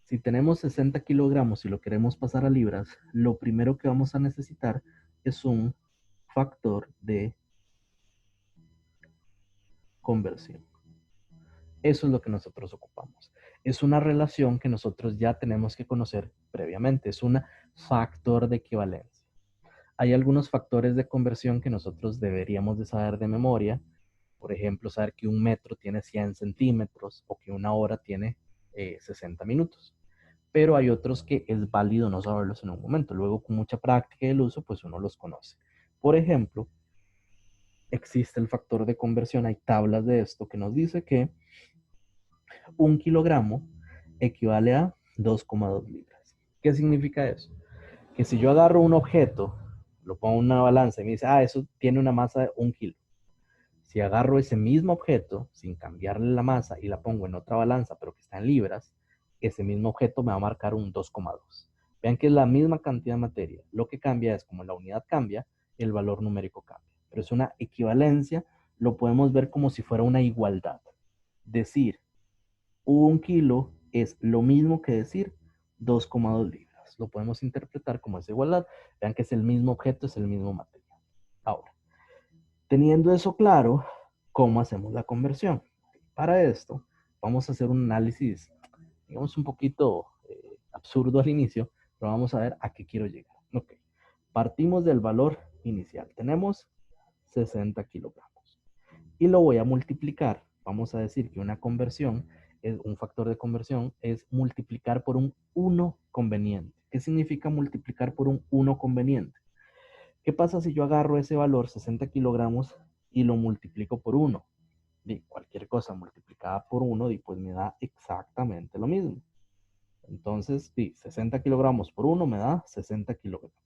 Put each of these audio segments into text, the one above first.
Si tenemos 60 kilogramos y lo queremos pasar a libras, lo primero que vamos a necesitar es un factor de conversión. Eso es lo que nosotros ocupamos. Es una relación que nosotros ya tenemos que conocer previamente. Es un factor de equivalencia. Hay algunos factores de conversión que nosotros deberíamos de saber de memoria. Por ejemplo, saber que un metro tiene 100 centímetros o que una hora tiene 60 minutos. Pero hay otros que es válido no saberlos en un momento. Luego, con mucha práctica y el uso, pues uno los conoce. Por ejemplo, existe el factor de conversión. Hay tablas de esto que nos dice que 1 kilogramo equivale a 2,2 libras. ¿Qué significa eso? Que si yo agarro un objeto, lo pongo en una balanza y me dice, eso tiene una masa de 1 kilo. Si agarro ese mismo objeto, sin cambiarle la masa, y la pongo en otra balanza, pero que está en libras, ese mismo objeto me va a marcar un 2,2. Vean que es la misma cantidad de materia. Lo que cambia es, como la unidad cambia, el valor numérico cambia. Pero es una equivalencia, lo podemos ver como si fuera una igualdad. Decir 1 kilo es lo mismo que decir 2,2 libras. Lo podemos interpretar como esa igualdad. Vean que es el mismo objeto, es el mismo material. Ahora, teniendo eso claro, ¿cómo hacemos la conversión? Para esto, vamos a hacer un análisis, digamos, un poquito absurdo al inicio, pero vamos a ver a qué quiero llegar. Ok, partimos del valor inicial. Tenemos 60 kilogramos. Y lo voy a multiplicar. Vamos a decir que una conversión, un factor de conversión, es multiplicar por un 1 conveniente. ¿Qué significa multiplicar por un 1 conveniente? ¿Qué pasa si yo agarro ese valor, 60 kilogramos, y lo multiplico por 1? Cualquier cosa multiplicada por 1, pues me da exactamente lo mismo. Entonces, 60 kilogramos por 1 me da 60 kilogramos.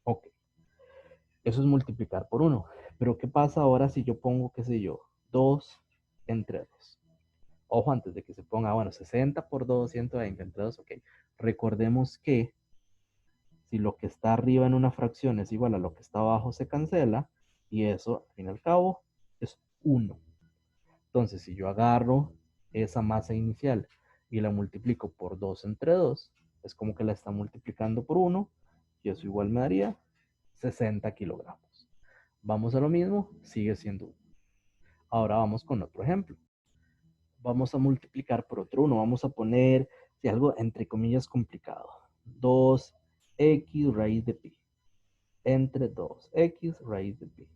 Ok. Eso es multiplicar por 1. Pero ¿qué pasa ahora si yo pongo, qué sé yo, 2 entre 2? Ojo, antes de que se ponga, bueno, 60 por 2, 120 entre 2, ok. Recordemos que si lo que está arriba en una fracción es igual a lo que está abajo, se cancela. Y eso, al fin y al cabo, es 1. Entonces, si yo agarro esa masa inicial y la multiplico por 2 entre 2, es como que la está multiplicando por 1. Y eso igual me daría 60 kilogramos. Vamos a lo mismo, sigue siendo 1. Ahora vamos con otro ejemplo. Vamos a multiplicar por otro 1. Vamos a poner algo entre comillas complicado. 2x raíz de pi entre 2x raíz de pi.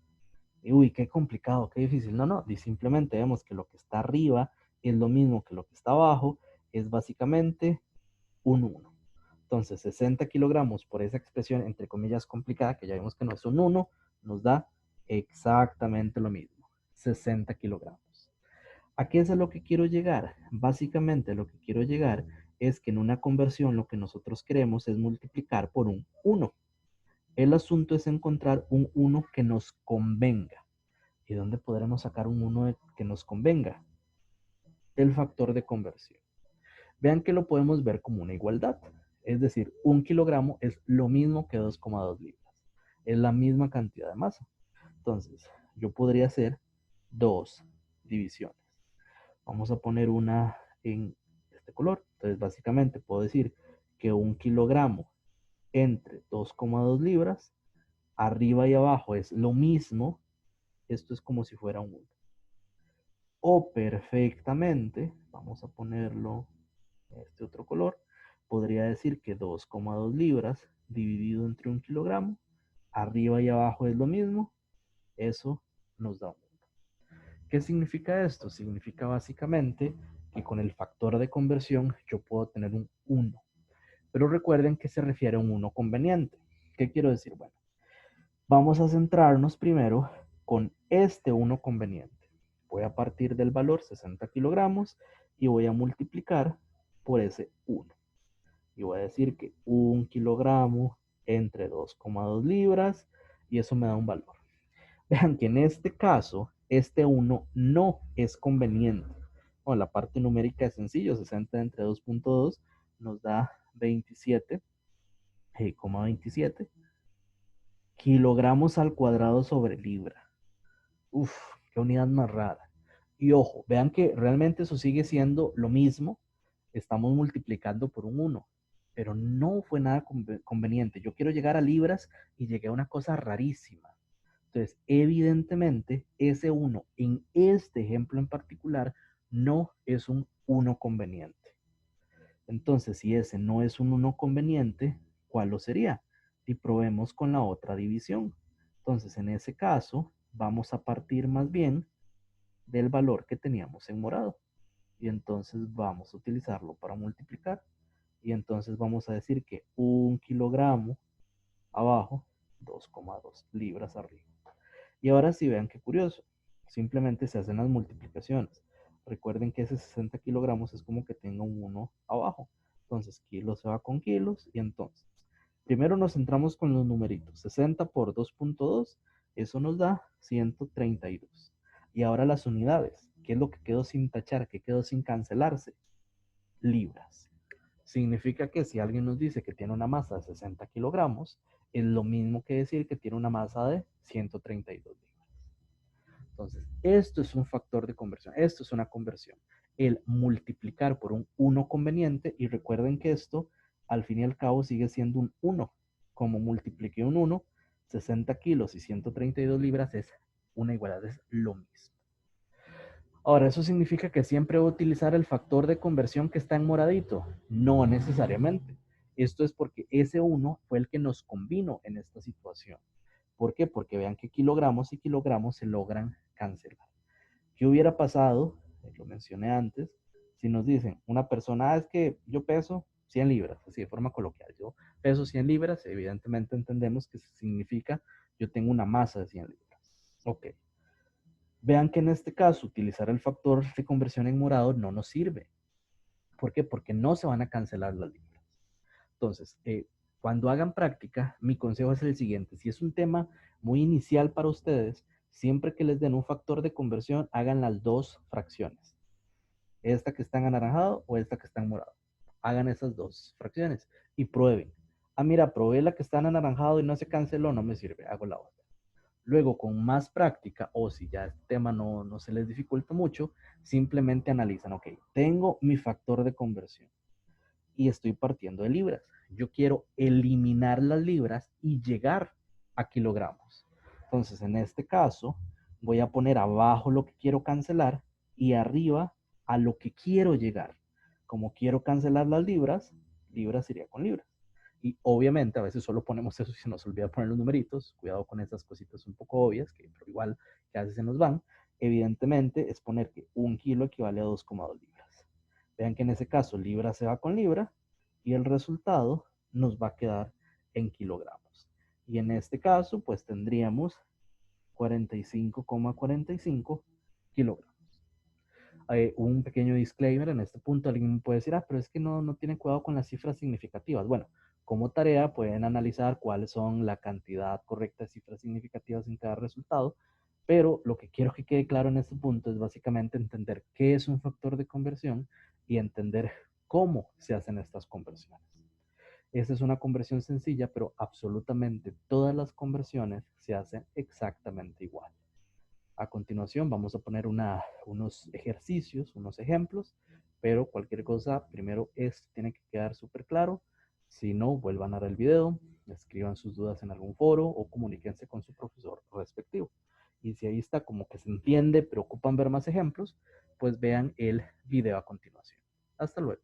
Y, uy, qué complicado, qué difícil. No, simplemente vemos que lo que está arriba es lo mismo que lo que está abajo. Es básicamente un 1. Entonces, 60 kilogramos por esa expresión entre comillas complicada, que ya vimos que no es un 1, nos da exactamente lo mismo. 60 kilogramos. ¿A qué es a lo que quiero llegar? Básicamente lo que quiero llegar es que en una conversión lo que nosotros queremos es multiplicar por un 1. El asunto es encontrar un 1 que nos convenga. ¿Y dónde podremos sacar un 1 que nos convenga? El factor de conversión. Vean que lo podemos ver como una igualdad. Es decir, 1 kilogramo es lo mismo que 2,2 libras. Es la misma cantidad de masa. Entonces, yo podría hacer dos divisiones. Vamos a poner una en este color. Entonces, básicamente puedo decir que 1 kilogramo entre 2,2 libras, arriba y abajo es lo mismo. Esto es como si fuera un 1. O perfectamente, vamos a ponerlo en este otro color, podría decir que 2,2 libras dividido entre 1 kilogramo, arriba y abajo es lo mismo. Eso nos da un 1. ¿Qué significa esto? Significa básicamente que con el factor de conversión yo puedo tener un 1. Pero recuerden que se refiere a un 1 conveniente. ¿Qué quiero decir? Bueno, vamos a centrarnos primero con este 1 conveniente. Voy a partir del valor 60 kilogramos y voy a multiplicar por ese 1. Y voy a decir que 1 kilogramo entre 2,2 libras, y eso me da un valor. Vean que en este caso, este 1 no es conveniente. Bueno, la parte numérica es sencillo, 60 entre 2,2 nos da 27,27 kilogramos al cuadrado sobre libra. Uf, qué unidad más rara. Y ojo, vean que realmente eso sigue siendo lo mismo. estamos multiplicando por un 1, pero no fue nada conveniente. Yo quiero llegar a libras y llegué a una cosa rarísima. Entonces, evidentemente, ese 1 en este ejemplo en particular no es un 1 conveniente. Entonces, si ese no es un 1 conveniente, ¿cuál lo sería? Y probemos con la otra división. Entonces, en ese caso, vamos a partir más bien del valor que teníamos en morado. Y entonces vamos a utilizarlo para multiplicar. Y entonces vamos a decir que 1 kilogramo abajo, 2,2 libras arriba. Y ahora sí, vean qué curioso. Simplemente se hacen las multiplicaciones. Recuerden que ese 60 kilogramos es como que tenga un 1 abajo. Entonces, kilos se va con kilos. Y entonces, primero nos centramos con los numeritos. 60 por 2,2, eso nos da 132. Y ahora las unidades. ¿Qué es lo que quedó sin tachar? ¿Qué quedó sin cancelarse? Libras. Significa que si alguien nos dice que tiene una masa de 60 kilogramos, es lo mismo que decir que tiene una masa de 132 libras. Entonces, esto es un factor de conversión. Esto es una conversión. El multiplicar por un 1 conveniente, y recuerden que esto, al fin y al cabo, sigue siendo un 1. Como multipliqué un 1, 60 kilos y 132 libras es una igualdad, es lo mismo. Ahora, ¿eso significa que siempre voy a utilizar el factor de conversión que está en moradito? No necesariamente. Esto es porque ese 1 fue el que nos convino en esta situación. ¿Por qué? Porque vean que kilogramos y kilogramos se logran cancelar. ¿Qué hubiera pasado? Lo mencioné antes. Si nos dicen, una persona, es que yo peso 100 libras, así de forma coloquial, yo peso 100 libras, evidentemente entendemos que significa yo tengo una masa de 100 libras. Ok. Vean que en este caso utilizar el factor de conversión en morado no nos sirve. ¿Por qué? Porque no se van a cancelar las libras. Entonces, cuando hagan práctica, mi consejo es el siguiente. Si es un tema muy inicial para ustedes, siempre que les den un factor de conversión, hagan las dos fracciones. Esta que está en anaranjado o esta que está en morado. Hagan esas dos fracciones y prueben. Ah, mira, probé la que está en anaranjado y no se canceló, no me sirve, hago la otra. Luego, con más práctica, o si ya este tema no se les dificulta mucho, simplemente analizan, ok, tengo mi factor de conversión y estoy partiendo de libras. Yo quiero eliminar las libras y llegar a kilogramos. Entonces, en este caso, voy a poner abajo lo que quiero cancelar y arriba a lo que quiero llegar. Como quiero cancelar las libras, libras iría con libras. Y obviamente a veces solo ponemos eso y se nos olvida poner los numeritos. Cuidado con esas cositas un poco obvias, que pero igual que a veces se nos van. Evidentemente es poner que 1 kilo equivale a 2,2 libras. Vean que en ese caso libra se va con libra y el resultado nos va a quedar en kilogramos. Y en este caso pues tendríamos 45,45 kilogramos. Un pequeño disclaimer en este punto, alguien puede decir, pero es que no tienen cuidado con las cifras significativas. Bueno, como tarea pueden analizar cuáles son la cantidad correcta de cifras significativas en cada resultado, pero lo que quiero que quede claro en este punto es básicamente entender qué es un factor de conversión y entender cómo se hacen estas conversiones. Esta es una conversión sencilla, pero absolutamente todas las conversiones se hacen exactamente igual. A continuación vamos a poner unos ejercicios, unos ejemplos, pero cualquier cosa, primero esto tiene que quedar súper claro. Si no, vuelvan a ver el video, escriban sus dudas en algún foro o comuníquense con su profesor respectivo. Y si ahí está como que se entiende, pero ocupan ver más ejemplos, pues vean el video a continuación. Hasta luego.